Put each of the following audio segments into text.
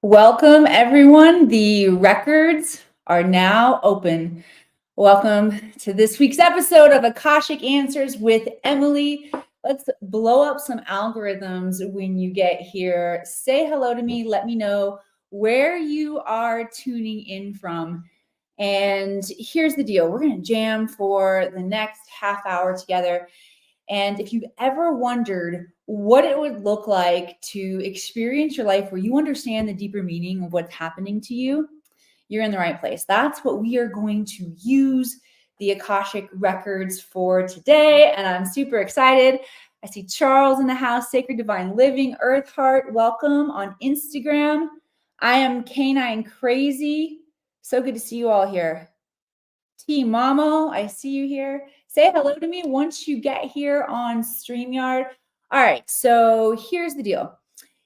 Welcome, everyone. The records are now open. Welcome to this week's episode of Akashic Answers with Emily. Let's blow up some algorithms when you get here. Say hello to me. Let me know where you are tuning in from. And here's the deal. We're going to jam for the next half hour together. And if you've ever wondered what it would look like to experience your life where you understand the deeper meaning of what's happening to you, you're in the right place. That's what we are going to use the Akashic Records for today. And I'm super excited. I see Charles in the house, Sacred Divine Living, Earth Heart, welcome on Instagram. I am Canine Crazy. So good to see you all here. T Mamo, I see you here. Say hello to me once you get here on StreamYard. All right, so here's the deal.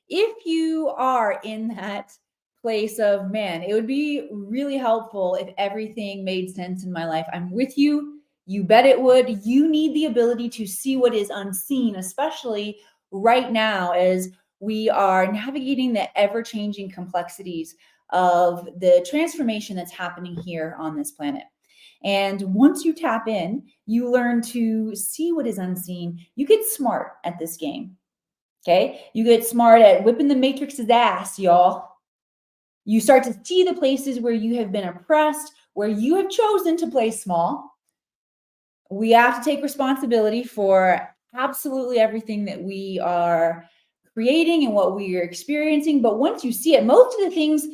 If you are in that place of, man, it would be really helpful if everything made sense in my life. I'm with you. You bet it would. You need the ability to see what is unseen, especially right now as we are navigating the ever-changing complexities of the transformation that's happening here on this planet. And once you tap in, you learn to see what is unseen. You get smart at this game. Okay. You get smart at whipping the matrix's ass, y'all. You start to see the places where you have been oppressed, where you have chosen to play small. We have to take responsibility for absolutely everything that we are creating and what we are experiencing. But once you see it, most of the things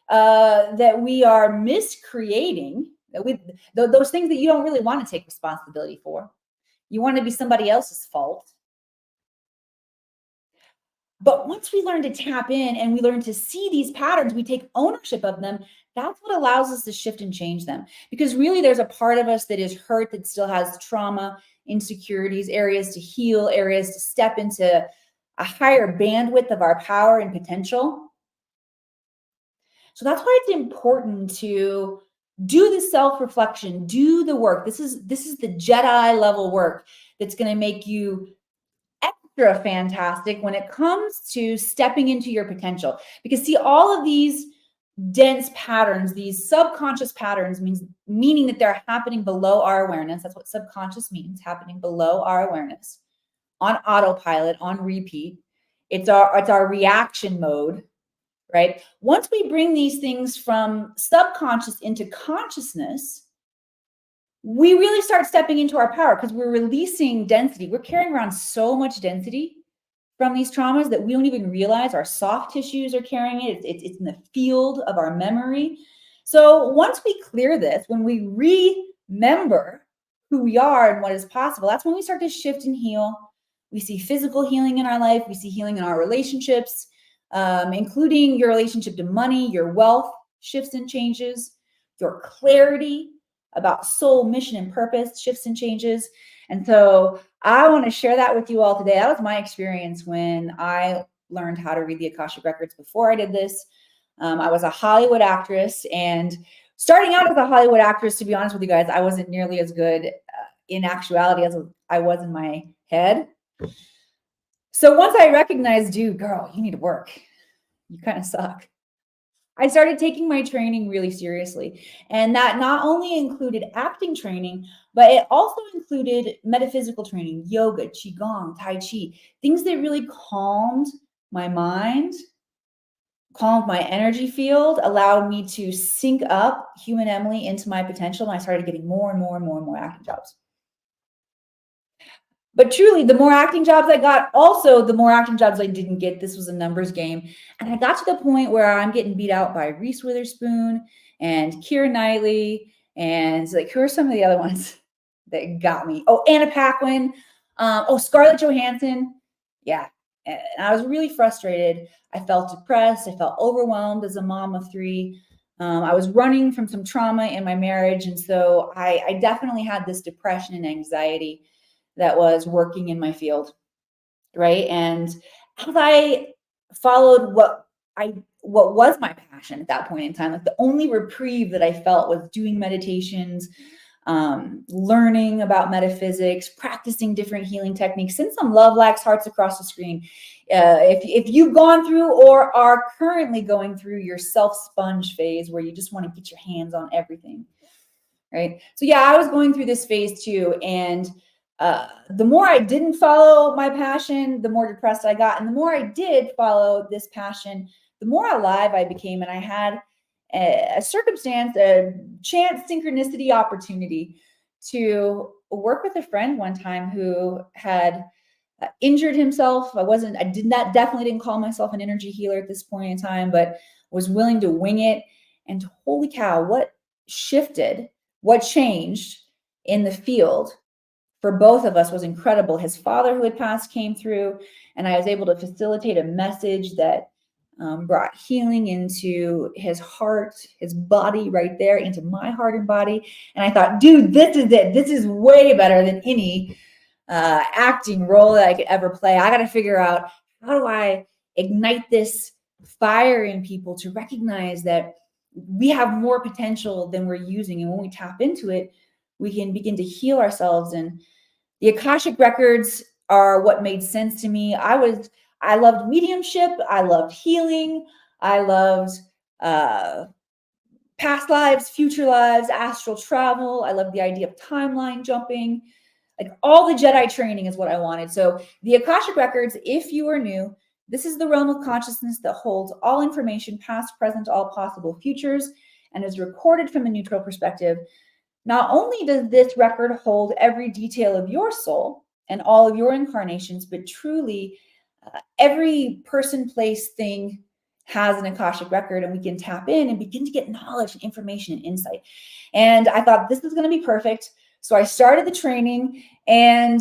that we are miscreating, those things that you don't really want to take responsibility for, you want to be somebody else's fault. But once we learn to tap in and we learn to see these patterns, we take ownership of them. That's what allows us to shift and change them. Because really there's a part of us that is hurt, that still has trauma, insecurities, areas to heal, areas to step into a higher bandwidth of our power and potential. So that's why it's important to do the self-reflection, do the work. This is the Jedi level work that's going to make you extra fantastic when it comes to stepping into your potential. Because see, all of these dense patterns, these subconscious patterns, meaning that they're happening below our awareness. That's what subconscious means, happening below our awareness, on autopilot, on repeat. It's our reaction mode, right? Once we bring these things from subconscious into consciousness, we really start stepping into our power because we're releasing density. We're carrying around so much density from these traumas that we don't even realize. Our soft tissues are carrying it. It's in the field of our memory. So once we clear this, when we remember who we are and what is possible, that's when we start to shift and heal. We see physical healing in our life. We see healing in our relationships, including your relationship to money, your wealth shifts and changes, your clarity about soul, mission, and purpose shifts and changes. And so I want to share that with you all today. That was my experience when I learned how to read the Akashic Records. Before I did this, I was a Hollywood actress, and starting out as a Hollywood actress, to be honest with you guys, I wasn't nearly as good in actuality as I was in my head. So once I recognized, dude, girl, you need to work. You kind of suck. I started taking my training really seriously. And that not only included acting training, but it also included metaphysical training, yoga, qigong, tai chi, things that really calmed my mind, calmed my energy field, allowed me to sync up human Emily into my potential. And I started getting more and more and more and more acting jobs. But truly, the more acting jobs I got, also the more acting jobs I didn't get. This was a numbers game. And I got to the point where I'm getting beat out by Reese Witherspoon and Keira Knightley. And like, who are some of the other ones that got me? Oh, Anna Paquin. Scarlett Johansson. Yeah. And I was really frustrated. I felt depressed. I felt overwhelmed as a mom of 3. I was running from some trauma in my marriage. And so I definitely had this depression and anxiety that was working in my field, right? And as I followed what was my passion at that point in time, like the only reprieve that I felt was doing meditations, learning about metaphysics, practicing different healing techniques. Send some love, likes, hearts across the screen. If you've gone through or are currently going through your self-sponge phase where you just want to get your hands on everything, right? So yeah, I was going through this phase too. And the more I didn't follow my passion, the more depressed I got. And the more I did follow this passion, the more alive I became. And I had a circumstance, a chance, synchronicity, opportunity to work with a friend one time who had injured himself. Definitely didn't call myself an energy healer at this point in time, but was willing to wing it. And holy cow, what shifted, what changed in the field for both of us was incredible. His father, who had passed, came through, and I was able to facilitate a message that brought healing into his heart, his body right there, into my heart and body. And I thought, dude, this is it. This is way better than any acting role that I could ever play. I got to figure out, how do I ignite this fire in people to recognize that we have more potential than we're using. And when we tap into it, we can begin to heal ourselves. And the Akashic Records are what made sense to me. I loved mediumship. I loved healing. I loved past lives, future lives, astral travel. I loved the idea of timeline jumping. Like, all the Jedi training is what I wanted. So the Akashic Records, if you are new, this is the realm of consciousness that holds all information, past, present, all possible futures, and is recorded from a neutral perspective. Not only does this record hold every detail of your soul and all of your incarnations, but truly every person, place, thing has an Akashic record, and we can tap in and begin to get knowledge and information and insight. And I thought this was going to be perfect. So I started the training, and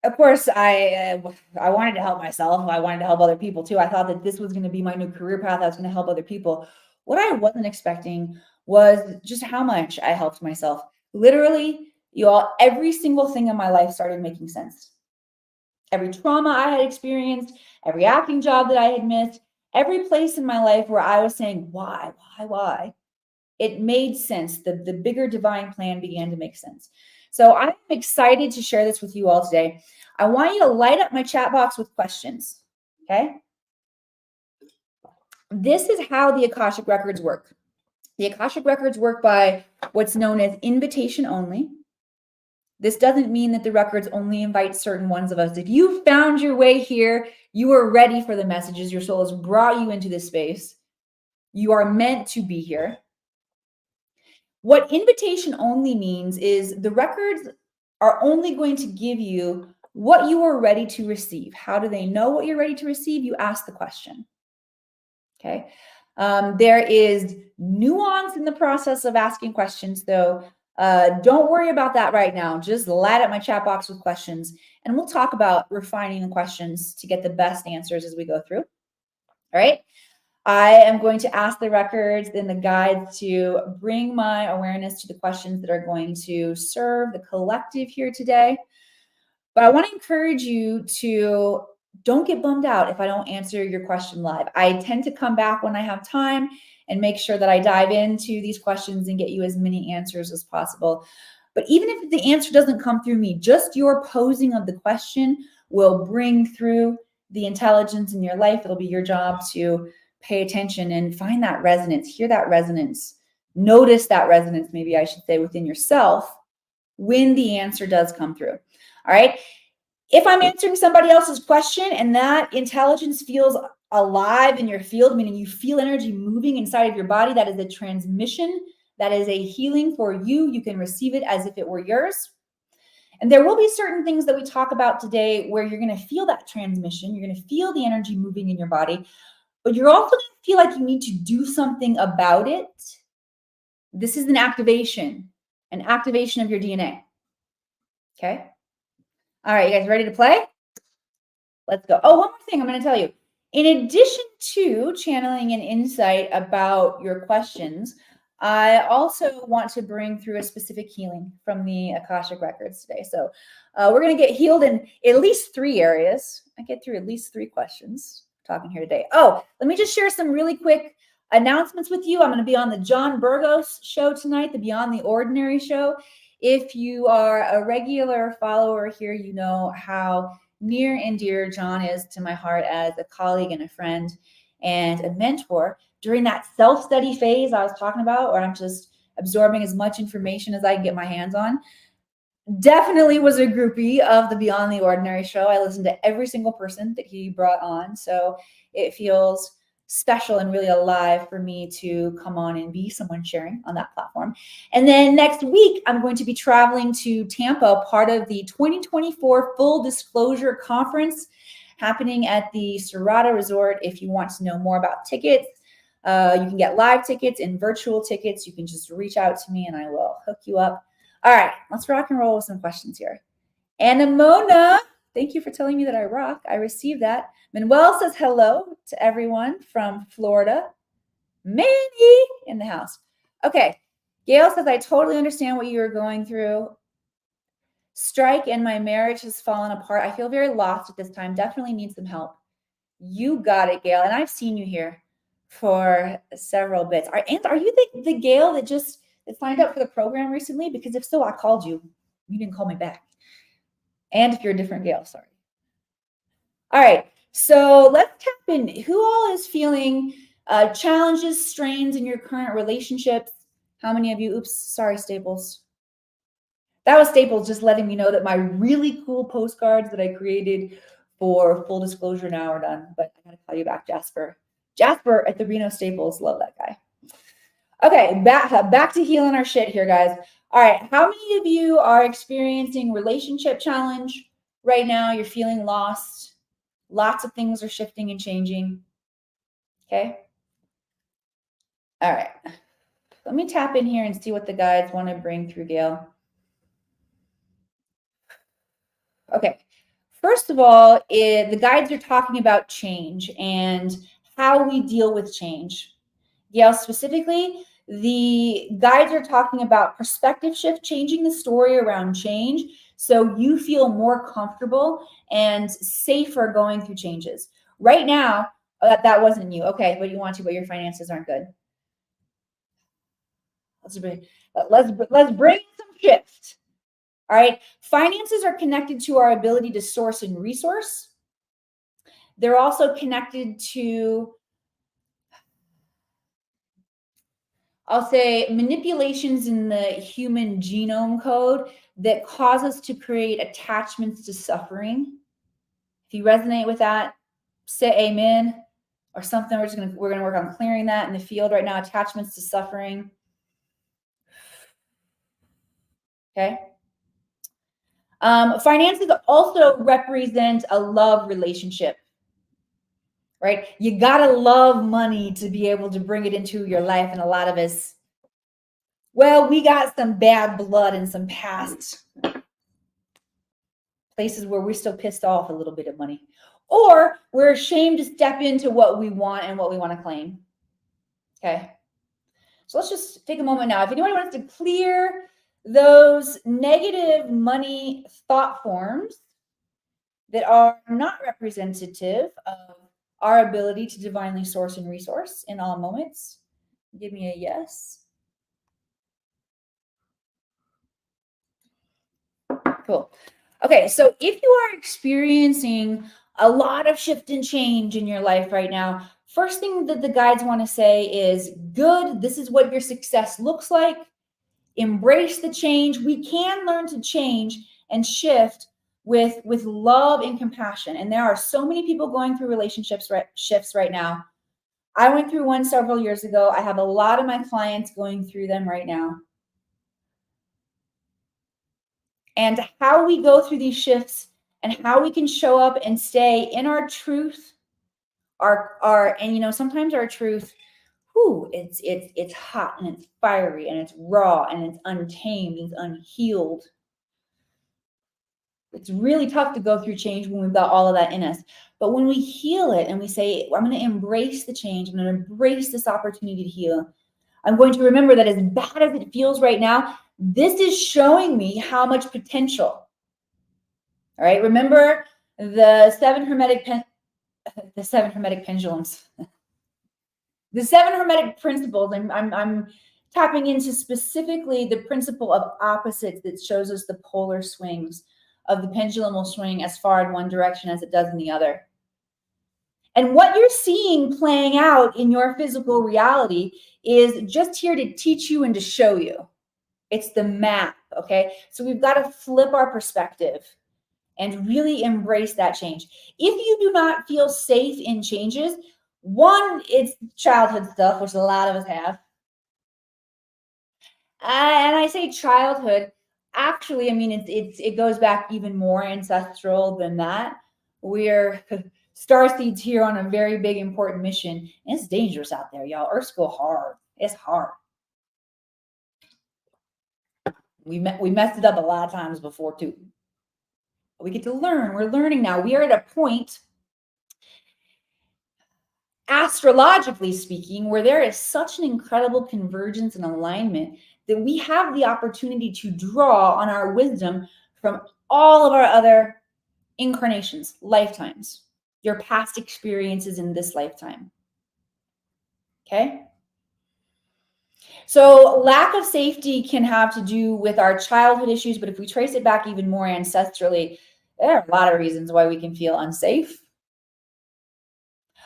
of course, I wanted to help myself. I wanted to help other people too. I thought that this was going to be my new career path. I was going to help other people. What I wasn't expecting was just how much I helped myself. Literally, you all, every single thing in my life started making sense. Every trauma I had experienced, every acting job that I had missed, every place in my life where I was saying, why? It made sense. The bigger divine plan began to make sense. So I'm excited to share this with you all today. I want you to light up my chat box with questions, okay? This is how the Akashic Records work. The Akashic Records work by what's known as invitation only. This doesn't mean that the records only invite certain ones of us. If you found your way here, you are ready for the messages. Your soul has brought you into this space. You are meant to be here. What invitation only means is the records are only going to give you what you are ready to receive. How do they know what you're ready to receive? You ask the question. Okay. There is nuance in the process of asking questions, though. Don't worry about that right now. Just light up my chat box with questions, and we'll talk about refining the questions to get the best answers as we go through. All right. I am going to ask the records and the guides to bring my awareness to the questions that are going to serve the collective here today. But I want to encourage you to don't get bummed out if I don't answer your question live. I tend to come back when I have time and make sure that I dive into these questions and get you as many answers as possible. But even if the answer doesn't come through me, just your posing of the question will bring through the intelligence in your life. It'll be your job to pay attention and find that resonance, hear that resonance, notice that resonance, maybe I should say, within yourself when the answer does come through. All right. If I'm answering somebody else's question and that intelligence feels alive in your field, meaning you feel energy moving inside of your body, that is a transmission, that is a healing for you. You can receive it as if it were yours. And there will be certain things that we talk about today where you're going to feel that transmission. You're going to feel the energy moving in your body, but you're also going to feel like you need to do something about it. This is an activation of your DNA. Okay. All right, you guys ready to play? Let's go. Oh, one more thing I'm going to tell you. In addition to channeling an insight about your questions, I also want to bring through a specific healing from the Akashic Records today. So we're going to get healed in at least 3 areas. I get through at least 3 questions talking here today. Oh, let me just share some really quick Announcements with you. I'm going to be on the John Burgos show tonight, the Beyond the Ordinary show. If you are a regular follower here, you know how near and dear John is to my heart as a colleague and a friend and a mentor. During that self-study phase I was talking about, where I'm just absorbing as much information as I can get my hands on, definitely was a groupie of the Beyond the Ordinary show. I listened to every single person that he brought on. So it feels special and really alive for me to come on and be someone sharing on that platform. And then next week, I'm going to be traveling to Tampa, part of the 2024 Full Disclosure Conference happening at the Serrata Resort. If you want to know more about tickets, you can get live tickets and virtual tickets. You can just reach out to me and I will hook you up. All right, let's rock and roll with some questions here. Anamona, thank you for telling me that I rock. I received that. Manuel says hello to everyone from Florida. Manny in the house. Okay, Gail says, I totally understand what you are going through. Strike and my marriage has fallen apart. I feel very lost at this time. Definitely need some help. You got it, Gail. And I've seen you here for several bits. Are you the Gail that just signed up for the program recently? Because if so, I called you. You didn't call me back. And if you're a different Gail, sorry. All right, so let's tap in. Who all is feeling challenges, strains in your current relationships? How many of you? Oops, sorry, Staples. That was Staples just letting me know that my really cool postcards that I created for Full Disclosure now are done. But I gotta call you back, Jasper. Jasper at the Reno Staples, love that guy. Okay, back to healing our shit here, guys. All right, how many of you are experiencing relationship challenge right now? You're feeling lost. Lots of things are shifting and changing. Okay. All right. Let me tap in here and see what the guides want to bring through, Gail. Okay. First of all, the guides are talking about change and how we deal with change. Gail, specifically, the guides are talking about perspective shift, changing the story around change so you feel more comfortable and safer going through changes. Right now, that wasn't you. Okay, but you want to, but your finances aren't good. Let's bring some shift. All right, finances are connected to our ability to source and resource. They're also connected to, I'll say, manipulations in the human genome code that cause us to create attachments to suffering. If you resonate with that, say amen or something. We're gonna work on clearing that in the field right now. Attachments to suffering. Okay. Finances also represent a love relationship, right? You gotta love money to be able to bring it into your life, and a lot of us, well, we got some bad blood and some past places where we're still pissed off a little bit of money, or we're ashamed to step into what we want and what we want to claim. Okay. So let's just take a moment now. If anybody wants to clear those negative money thought forms that are not representative of our ability to divinely source and resource in all moments, give me a yes. Cool. Okay, so if you are experiencing a lot of shift and change in your life right now, first thing that the guides want to say is, good, this is what your success looks like. Embrace the change. We can learn to change and shift with love and compassion. And there are so many people going through shifts right now. I went through one several years ago. I have a lot of my clients going through them right now. And how we go through these shifts and how we can show up and stay in our truth, and you know, sometimes our truth, it's hot and it's fiery and it's raw and it's untamed and it's unhealed. It's really tough to go through change when we've got all of that in us. But when we heal it and we say, I'm going to embrace the change, I'm going to embrace this opportunity to heal, I'm going to remember that as bad as it feels right now, this is showing me how much potential. All right, remember the seven hermetic pendulums. The 7 Hermetic principles, I'm tapping into specifically the principle of opposites that shows us the polar swings of the pendulum will swing as far in one direction as it does in the other. And what you're seeing playing out in your physical reality is just here to teach you and to show you. It's the map, okay? So we've got to flip our perspective and really embrace that change. If you do not feel safe in changes, one, it's childhood stuff, which a lot of us have. And I say childhood, actually, I mean, it goes back even more ancestral than that. We're starseeds here on a very big, important mission. And it's dangerous out there, y'all. Earth's go hard. It's hard. We messed it up a lot of times before, too. We get to learn. We're learning now. We are at a point, astrologically speaking, where there is such an incredible convergence and alignment that we have the opportunity to draw on our wisdom from all of our other incarnations, lifetimes, your past experiences in this lifetime. Okay? So lack of safety can have to do with our childhood issues, but if we trace it back even more ancestrally, there are a lot of reasons why we can feel unsafe.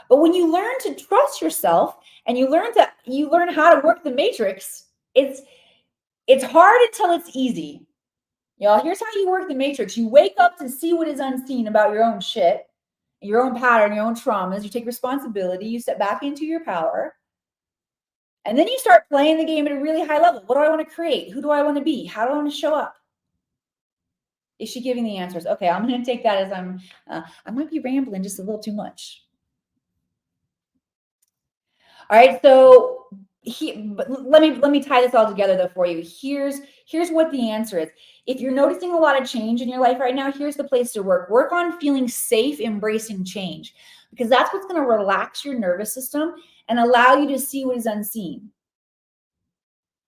But when you learn to trust yourself and you learn how to work the matrix, it's hard until it's easy. Y'all, here's how you work the matrix. You wake up to see what is unseen about your own shit, your own pattern, your own traumas. You take responsibility. You step back into your power. And then you start playing the game at a really high level. What do I want to create? Who do I want to be? How do I want to show up? Is she giving the answers? Okay, I'm going to take that as I might be rambling just a little too much. All right, so let me tie this all together though for you. Here's what the answer is. If you're noticing a lot of change in your life right now, here's the place to work. Work on feeling safe, embracing change, because that's what's going to relax your nervous system and allow you to see what is unseen.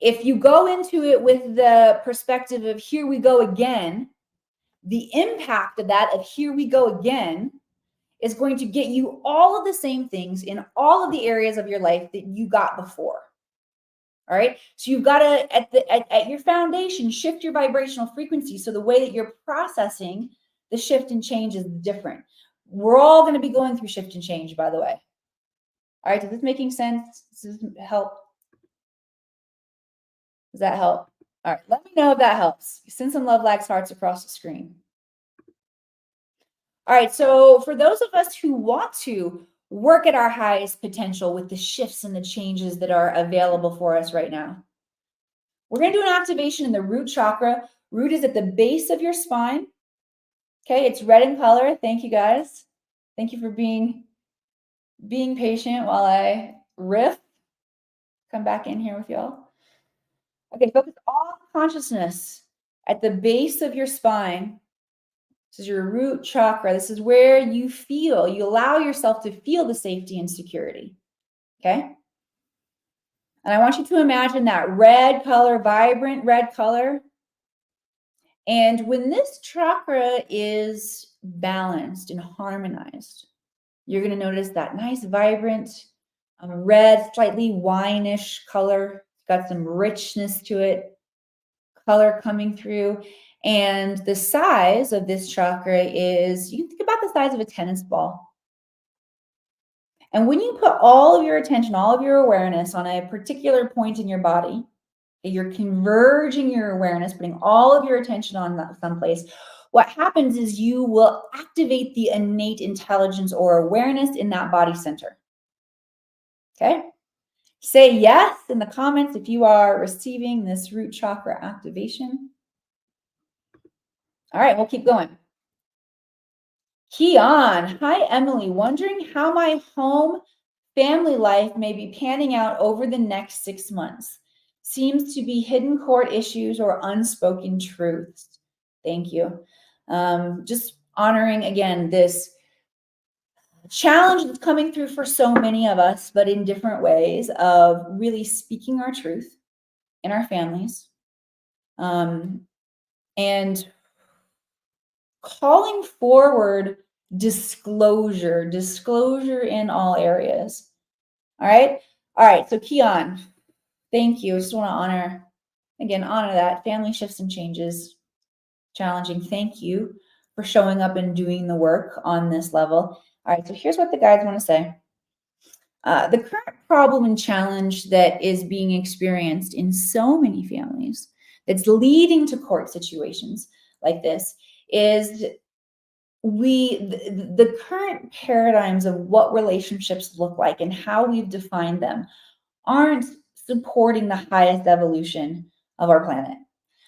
If you go into it with the perspective of here we go again, the impact of that of here we go again is going to get you all of the same things in all of the areas of your life that you got before. All right. So you've got to, at your foundation, shift your vibrational frequency. So the way that you're processing the shift and change is different. We're all going to be going through shift and change, by the way. All right. Is this making sense? Does this help? Does that help? All right. Let me know if that helps. Send some love, likes, hearts across the screen. All right. So for those of us who want to work at our highest potential with the shifts and the changes that are available for us right now, we're going to do an activation in the root chakra. Root is at the base of your spine. Okay. It's red in color. Thank you guys. Thank you for being patient while I riff. Come back in here with y'all. Okay. Focus all consciousness at the base of your spine. This is your root chakra. This is where you allow yourself to feel the safety and security. Okay. And I want you to imagine that red color, vibrant red color. And when this chakra is balanced and harmonized, you're going to notice that nice, vibrant, red, slightly wineish color. It's got some richness to it, color coming through. And the size of this chakra is, you can think about the size of a tennis ball. And when you put all of your attention, all of your awareness on a particular point in your body, you're converging your awareness, putting all of your attention on that someplace, what happens is you will activate the innate intelligence or awareness in that body center. Okay? Say yes in the comments if you are receiving this root chakra activation. All right, we'll keep going. Keon, hi Emily, wondering how my home family life may be panning out over the next 6 months. Seems to be hidden court issues or unspoken truths. Thank you. Just honoring again this challenge that's coming through for so many of us, but in different ways, of really speaking our truth in our families. And calling forward disclosure in all areas. All right. All right, so Keon, thank you. I just want to honor that. Family shifts and changes, challenging. Thank you for showing up and doing the work on this level. All right, so here's what the guides want to say. The current problem and challenge that is being experienced in so many families that's leading to court situations like this is the current paradigms of what relationships look like and how we've defined them aren't supporting the highest evolution of our planet.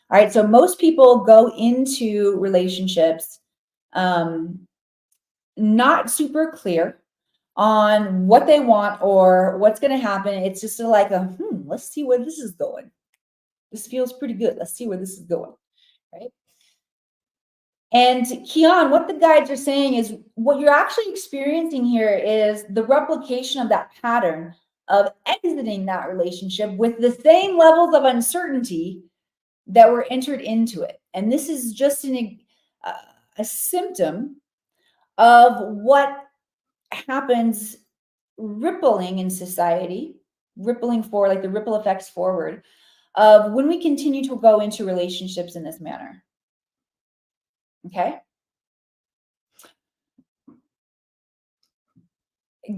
All right, so most people go into relationships not super clear on what they want or what's going to happen. It's just like let's see where this is going. This feels pretty good. Let's see where this is going, right? And Keon, what the guides are saying is what you're actually experiencing here is the replication of that pattern of exiting that relationship with the same levels of uncertainty that were entered into it. And this is just a symptom of what happens rippling in society, rippling for like the ripple effects forward of when we continue to go into relationships in this manner. Okay.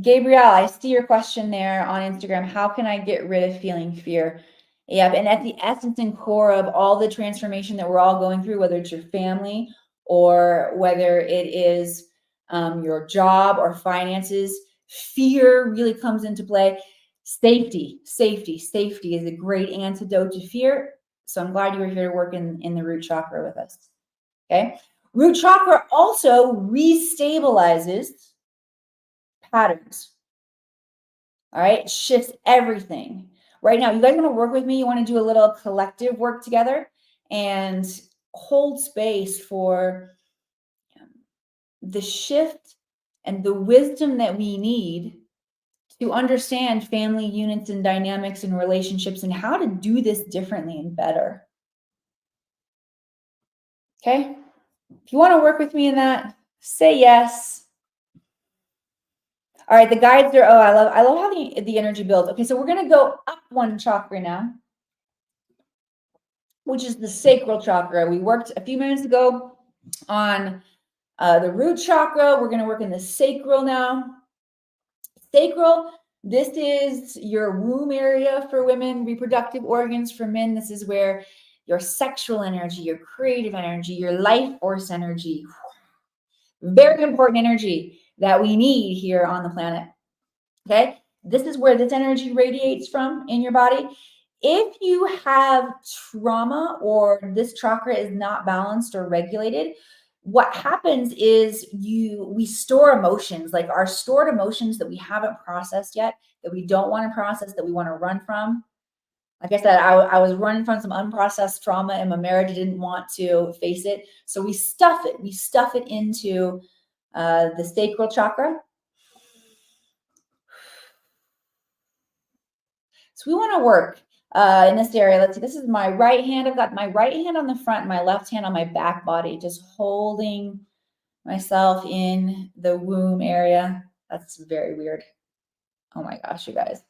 Gabrielle, I see your question there on Instagram. How can I get rid of feeling fear? Yep. And at the essence and core of all the transformation that we're all going through, whether it's your family or whether it is your job or finances, fear really comes into play. Safety is a great antidote to fear. So I'm glad you were here to work in the root chakra with us. Okay. Root chakra also restabilizes patterns. All right. Shifts everything. Right now, you guys want to work with me. You want to do a little collective work together and hold space for the shift and the wisdom that we need to understand family units and dynamics and relationships and how to do this differently and better. Okay. If you want to work with me in that, say yes. All right, the guides are, I love how the energy builds. Okay, so we're going to go up one chakra now, which is the sacral chakra. We worked a few minutes ago on the root chakra. We're going to work in the sacral now. Sacral, this is your womb area for women, reproductive organs for men. This is where your sexual energy, your creative energy, your life force energy, very important energy that we need here on the planet. Okay, this is where this energy radiates from in your body. If you have trauma or this chakra is not balanced or regulated, what happens is we store emotions, like our stored emotions that we haven't processed yet, that we don't want to process, that we want to run from. Like I said, I was running from some unprocessed trauma in my marriage. I didn't want to face it. So we stuff it. We stuff it into the sacral chakra. So we want to work in this area. Let's see, this is my right hand. I've got my right hand on the front, my left hand on my back body, just holding myself in the womb area. That's very weird. Oh my gosh, you guys.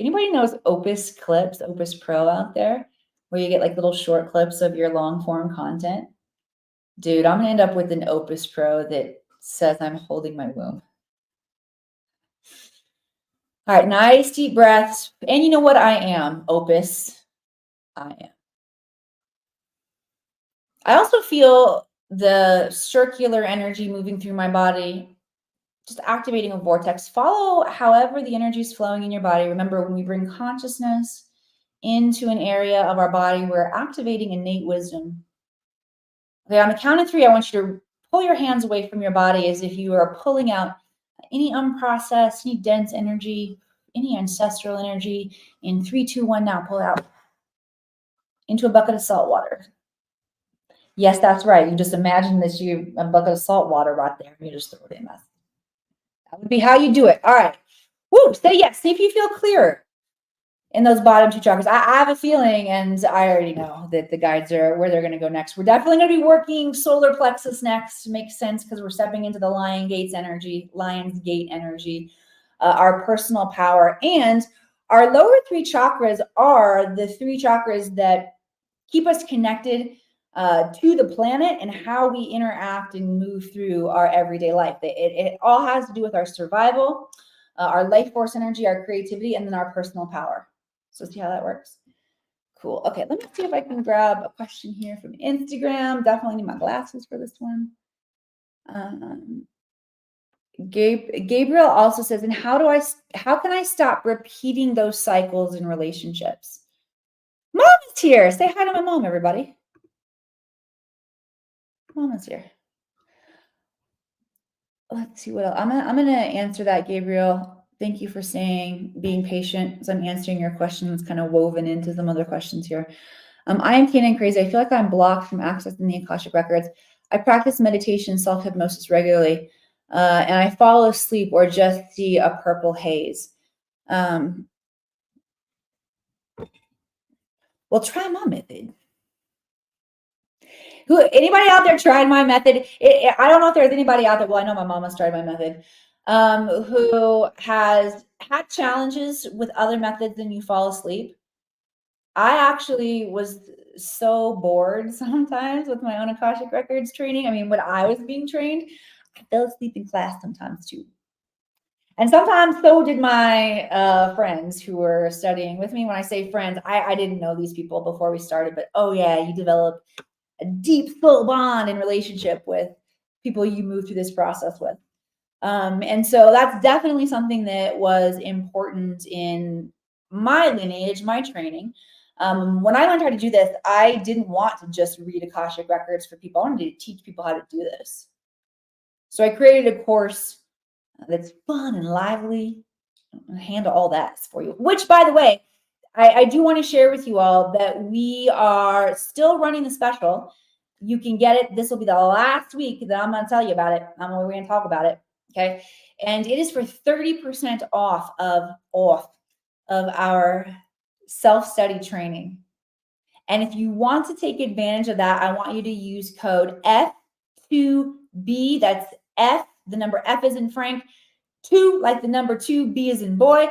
Anybody knows Opus clips, Opus Pro out there, where you get like little short clips of your long form content? Dude, I'm gonna end up with an Opus Pro that says I'm holding my womb. All right, nice deep breaths. And you know what I am, Opus? I am. I also feel the circular energy moving through my body, just activating a vortex. Follow however the energy is flowing in your body. Remember, when we bring consciousness into an area of our body, we're activating innate wisdom. Okay, on the count of 3, I want you to pull your hands away from your body as if you are pulling out any unprocessed, any dense energy, any ancestral energy. In 3, 2, 1, now pull out into a bucket of salt water. Yes, that's right. You just imagine that you a bucket of salt water right there, and you just throw it in. That would be how you do it. All right. Woo, say yes. See if you feel clearer in those bottom 2 chakras. I have a feeling, and I already know that the guides are where they're going to go next. We're definitely going to be working solar plexus next. Makes sense because we're stepping into the Lion's Gate energy, our personal power, and Our lower three chakras are the three chakras that keep us connected to the planet and how we interact and move through our everyday life. It all has to do with our survival, our life force energy, our creativity, and then our personal power. So see how that works? Cool. Okay, let me see if I can grab a question here from Instagram. Definitely need my glasses for this one. Gabriel also says, and how can I stop repeating those cycles in relationships? Mom is here. Say hi to my mom, everybody. Mom is here. Let's see what else. I'm gonna answer that, Gabriel. Thank you for being patient as I'm answering your questions, kind of woven into some other questions here. I am Canaan crazy. I feel like I'm blocked from accessing the Akashic Records. I practice meditation, self-hypnosis regularly, and I fall asleep or just see a purple haze. Well, try my method. Anybody out there tried my method? I don't know if there's anybody out there. Well, I know my mama's tried my method. Who has had challenges with other methods and you fall asleep. I actually was so bored sometimes with my own Akashic Records training. I mean, when I was being trained, I fell asleep in class sometimes too. And sometimes so did my friends who were studying with me. When I say friends, I didn't know these people before we started, but oh yeah, you develop a deep soul bond and relationship with people you move through this process with. And so that's definitely something that was important in my lineage, my training. When I learned how to do this, I didn't want to just read Akashic Records for people. I wanted to teach people how to do this. So I created a course that's fun and lively, handle all that for you. Which, by the way, I do want to share with you all that we are still running the special. You can get it. This will be the last week that I'm going to tell you about it. We're going to talk about it. Okay. And it is for 30% off of our self-study training. And if you want to take advantage of that, I want you to use code F2B. That's F, the number F is in Frank, 2, like the number 2, B is in boy,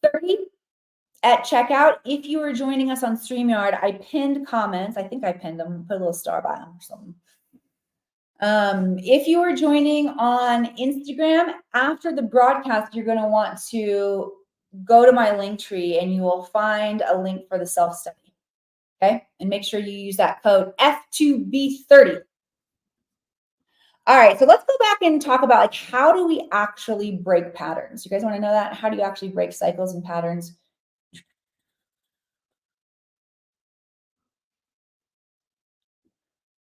30 at checkout. If you are joining us on StreamYard, I pinned comments. I think I pinned them, put a little star by them or something. If you are joining on Instagram, after the broadcast, you're going to want to go to my link tree and you will find a link for the self-study. Okay. And make sure you use that code F2B30. All right. So let's go back and talk about like, how do we actually break patterns? You guys want to know that? How do you actually break cycles and patterns?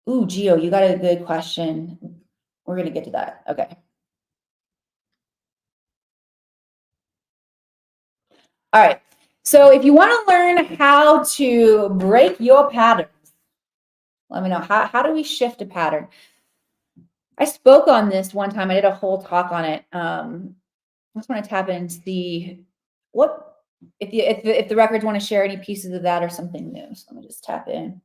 Ooh, Gio, you got a good question. We're going to get to that. Okay. All right. So if you want to learn how to break your patterns, let me know. How do we shift a pattern? I spoke on this one time. I did a whole talk on it. I just want to tap in and see what if the records want to share any pieces of that or something new. So let me just tap in.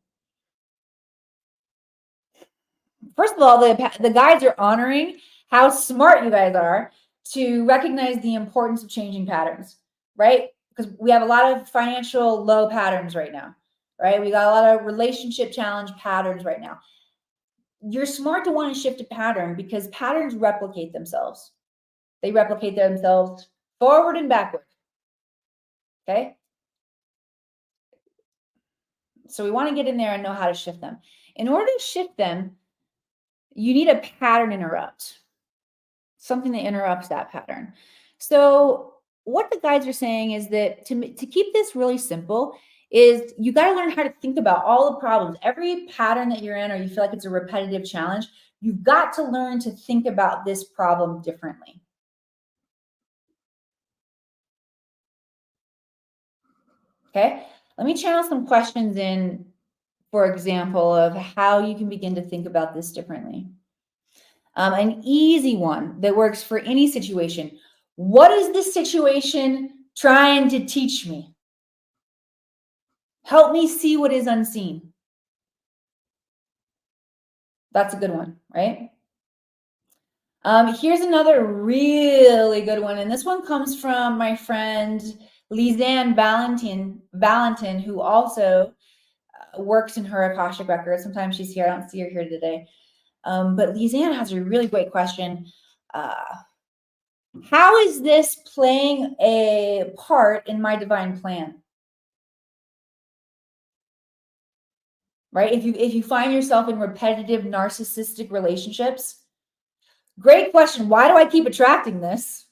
First of all, the guides are honoring how smart you guys are to recognize the importance of changing patterns, right? Because we have a lot of financial low patterns right now, right? We got a lot of relationship challenge patterns right now. You're smart to want to shift a pattern because patterns replicate themselves. They replicate themselves forward and backward. Okay. So we want to get in there and know how to shift them. In order to shift them, you need a pattern interrupt, something that interrupts that pattern. So what the guides are saying is that to keep this really simple is you got to learn how to think about all the problems. Every pattern that you're in or you feel like it's a repetitive challenge, you've got to learn to think about this problem differently. Okay, let me channel some questions in, for example, of how you can begin to think about this differently. An easy one that works for any situation. What is this situation trying to teach me? Help me see what is unseen. That's a good one, right? Here's another really good one. And this one comes from my friend Lizanne Valentin, who also works in her Akashic Records. Sometimes she's here. I don't see her here today. But Lizanne has a really great question. How is this playing a part in my divine plan? Right? If you find yourself in repetitive narcissistic relationships, great question. Why do I keep attracting this?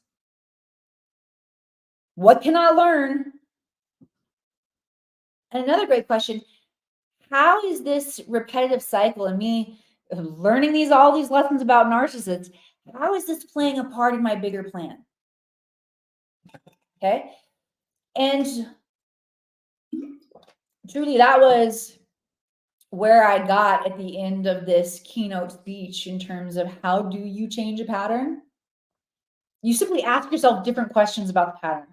What can I learn? And another great question, how is this repetitive cycle and me learning all these lessons about narcissists, how is this playing a part in my bigger plan? Okay. And truly, that was where I got at the end of this keynote speech in terms of how do you change a pattern? You simply ask yourself different questions about the pattern.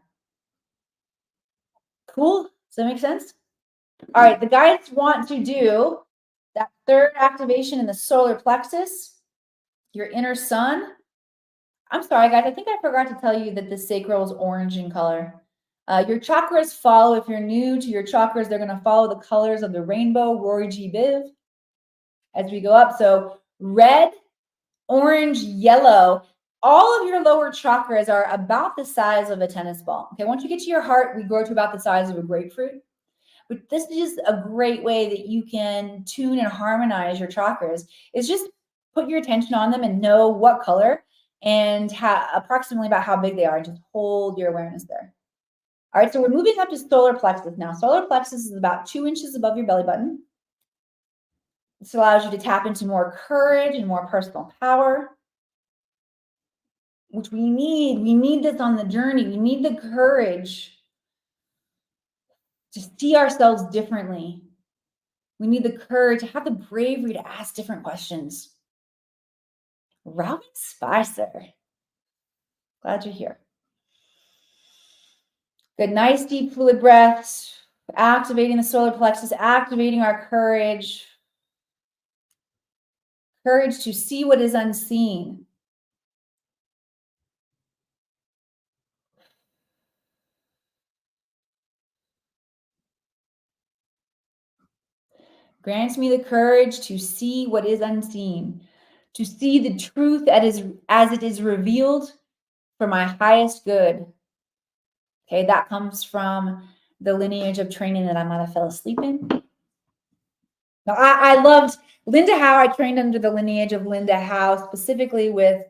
Cool? Does that make sense? All right, the guides want to do that third activation in the solar plexus, your inner sun. I'm sorry, guys. I think I forgot to tell you that the sacral is orange in color. Your chakras follow, if you're new to your chakras, they're going to follow the colors of the rainbow, Rory G. Biv, as we go up. So red, orange, yellow, all of your lower chakras are about the size of a tennis ball. Okay, once you get to your heart, we grow to about the size of a grapefruit. But this is a great way that you can tune and harmonize your chakras, is just put your attention on them and know what color and approximately about how big they are, and just hold your awareness there. All right, so we're moving up to solar plexus now. Solar plexus is about 2 inches above your belly button. This allows you to tap into more courage and more personal power, which we need. We need this on the journey. We need the courage to see ourselves differently. We need the courage to have the bravery to ask different questions. Robin Spicer, glad you're here. Good, nice deep fluid breaths, activating the solar plexus, activating our courage. Courage to see what is unseen. Grants me the courage to see what is unseen, to see the truth as it is revealed for my highest good. Okay, that comes from the lineage of training that I might have fell asleep in. Now, I loved Linda Howe. I trained under the lineage of Linda Howe, specifically with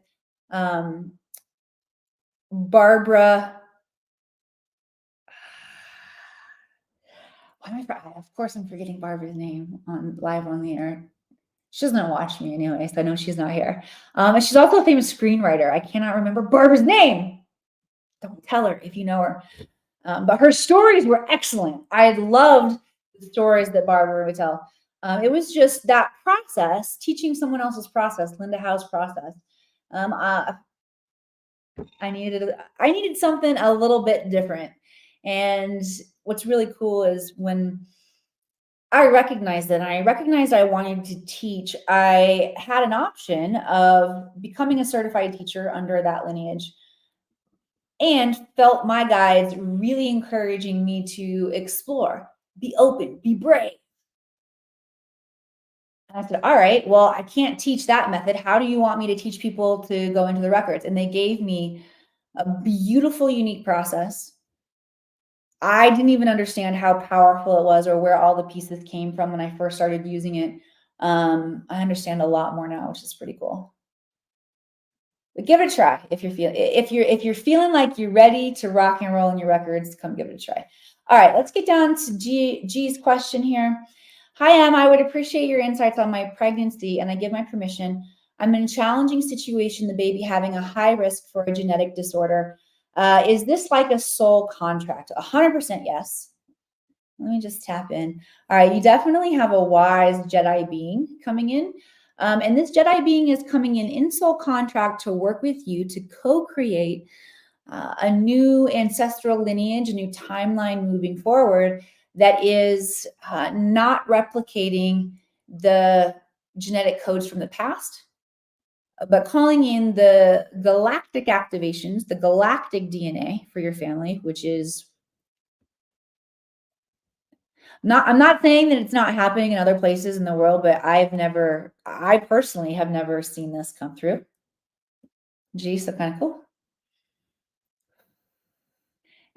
Barbara. Of course, I'm forgetting Barbara's name live on the air. She doesn't watch me anyway, so I know she's not here. And she's also a famous screenwriter. I cannot remember Barbara's name. Don't tell her if you know her. But her stories were excellent. I loved the stories that Barbara would tell. It was just that process, teaching someone else's process, Linda Howe's process. I needed something a little bit different. And what's really cool is when I recognized that, and I recognized I wanted to teach, I had an option of becoming a certified teacher under that lineage, and felt my guides really encouraging me to explore, be open, be brave. And I said, all right, well, I can't teach that method. How do you want me to teach people to go into the records? And they gave me a beautiful, unique process. I didn't even understand how powerful it was or where all the pieces came from when I first started using it. I understand a lot more now, which is pretty cool. But give it a try if you're feeling like you're ready to rock and roll in your records. Come give it a try. All right, let's get down to G's question here. Hi, Em. I would appreciate your insights on my pregnancy, and I give my permission. I'm in a challenging situation, the baby having a high risk for a genetic disorder. Is this like a soul contract? 100% yes. Let me just tap in. All right, you definitely have a wise Jedi being coming in. And this Jedi being is coming in soul contract to work with you to co-create a new ancestral lineage, a new timeline moving forward that is not replicating the genetic codes from the past, but calling in the galactic activations, the galactic DNA for your family, which is I'm not saying that it's not happening in other places in the world, but I personally have never seen this come through. Gee, so kind of cool.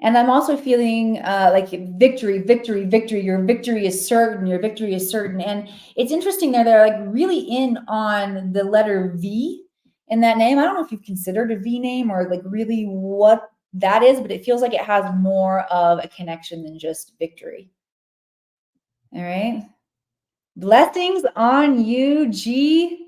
And I'm also feeling like victory, victory, victory. Your victory is certain. Your victory is certain. And it's interesting there. They're like really in on the letter V in that name. I don't know if you've considered a V name or like really what that is, but it feels like it has more of a connection than just victory. All right. Blessings on you, G,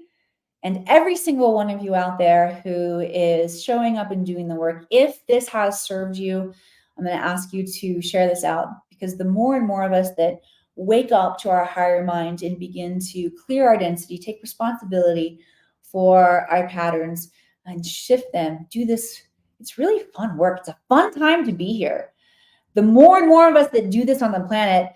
and every single one of you out there who is showing up and doing the work. If this has served you, I'm going to ask you to share this out, because the more and more of us that wake up to our higher mind and begin to clear our density, take responsibility for our patterns and shift them, do this. It's really fun work. It's a fun time to be here. The more and more of us that do this on the planet,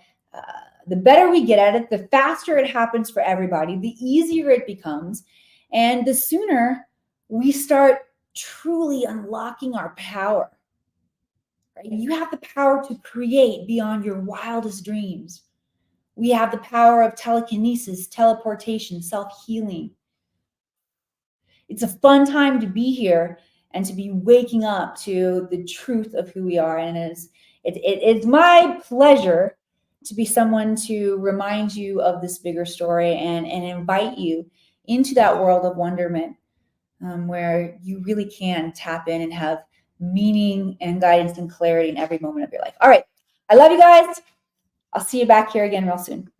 the better we get at it, the faster it happens for everybody, the easier it becomes, and the sooner we start truly unlocking our power. Right? You have the power to create beyond your wildest dreams. We have the power of telekinesis, teleportation, self-healing. It's a fun time to be here and to be waking up to the truth of who we are. And it's my pleasure to be someone to remind you of this bigger story and invite you into that world of wonderment, where you really can tap in and have meaning and guidance and clarity in every moment of your life. All right. I love you guys. I'll see you back here again real soon.